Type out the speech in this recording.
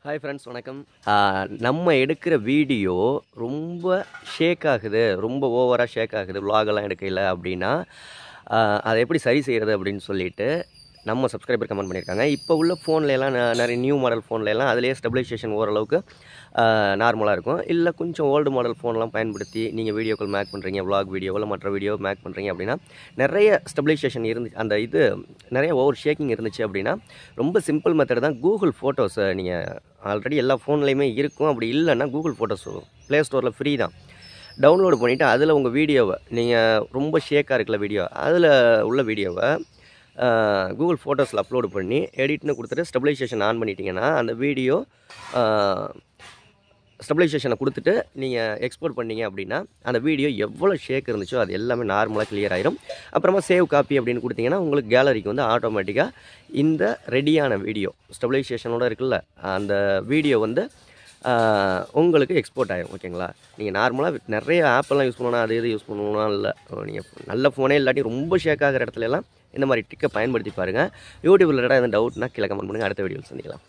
Hi friends வணக்கம். நம்ம எடுக்கிற வீடியோ ரொம்ப ஷேக் ஆகுது, ரொம்ப ஓவராக ஷேக் ஆகுது vlog-எல்லாம் எடுக்கையில் அப்படின்னா அதை எப்படி சரி செய்கிறது அப்படின்னு சொல்லிட்டு நம்ம சப்ஸ்கிரைபர் கமெண்ட் பண்ணியிருக்காங்க. இப்போ உள்ள ஃபோன்லலாம் நிறைய நியூ மாடல் ஃபோன்லலாம் அதிலேயே ஸ்டெபிலைசேஷன் ஓரளவுக்கு நார்மலாக இருக்கும். இல்லை கொஞ்சம் ஓல்டு மாடல் ஃபோன்லாம் பயன்படுத்தி நீங்கள் வீடியோக்கள் மேக் பண்ணுறீங்க, vlog வீடியோ இல்லை மற்ற வீடியோ மேக் பண்ணுறீங்க அப்படின்னா நிறைய ஸ்டெபிலைசேஷன் இருந்துச்சு, அந்த இது நிறைய ஓவர் ஷேக்கிங் இருந்துச்சு அப்படின்னா ரொம்ப சிம்பிள் மெத்தட் தான். கூகுள் ஃபோட்டோஸை நீங்கள் ஆல்ரெடி எல்லா ஃபோன்லேயுமே இருக்கும், அப்படி இல்லைன்னா கூகுள் ஃபோட்டோஸ் ப்ளே ஸ்டோரில் ஃப்ரீ தான். டவுன்லோடு பண்ணிவிட்டு அதில் உங்கள் வீடியோவை நீங்கள் ரொம்ப ஷேக்காக இருக்குல்ல வீடியோ, அதில் உள்ள வீடியோவை கூகுள் ஃபோட்டோஸில் அப்லோடு பண்ணி எடிட்னு கொடுத்துட்டு ஸ்டெபிலைசேஷன் ஆன் பண்ணிட்டீங்கன்னா அந்த வீடியோ ஸ்டெபிலைசேஷனை கொடுத்துட்டு நீங்கள் எக்ஸ்போர்ட் பண்ணீங்க அப்படின்னா அந்த வீடியோ எவ்வளோ ஷேக் இருந்துச்சோ அது எல்லாமே நார்மலாக கிளியர் ஆயிரும். அப்புறமா சேவ் காப்பி அப்படின்னு கொடுத்தீங்கன்னா உங்களுக்கு கேலரிக்கு வந்து ஆட்டோமேட்டிக்காக இந்த ரெடியான வீடியோ ஸ்டெபிலைசேஷனோடு இருக்குல்ல அந்த வீடியோ வந்து உங்களுக்கு எக்ஸ்போர்ட் ஆகிடும். ஓகேங்களா? நீங்கள் நார்மலாக நிறைய ஆப்பெல்லாம் யூஸ் பண்ணணும், அது இது யூஸ் பண்ணணும்னா இல்லை, நீங்கள் நல்ல ஃபோனே இல்லாட்டி ரொம்ப ஷேக் ஆகிற இடத்துலலாம் இந்த மாதிரி ட்ரிக்கை பயன்படுத்தி பாருங்கள். யூடியூப்பில் எதாவது டவுட்னா கீழே கமெண்ட் பண்ணுங்கள். அடுத்த வீடியோவில் சந்திக்கலாம்.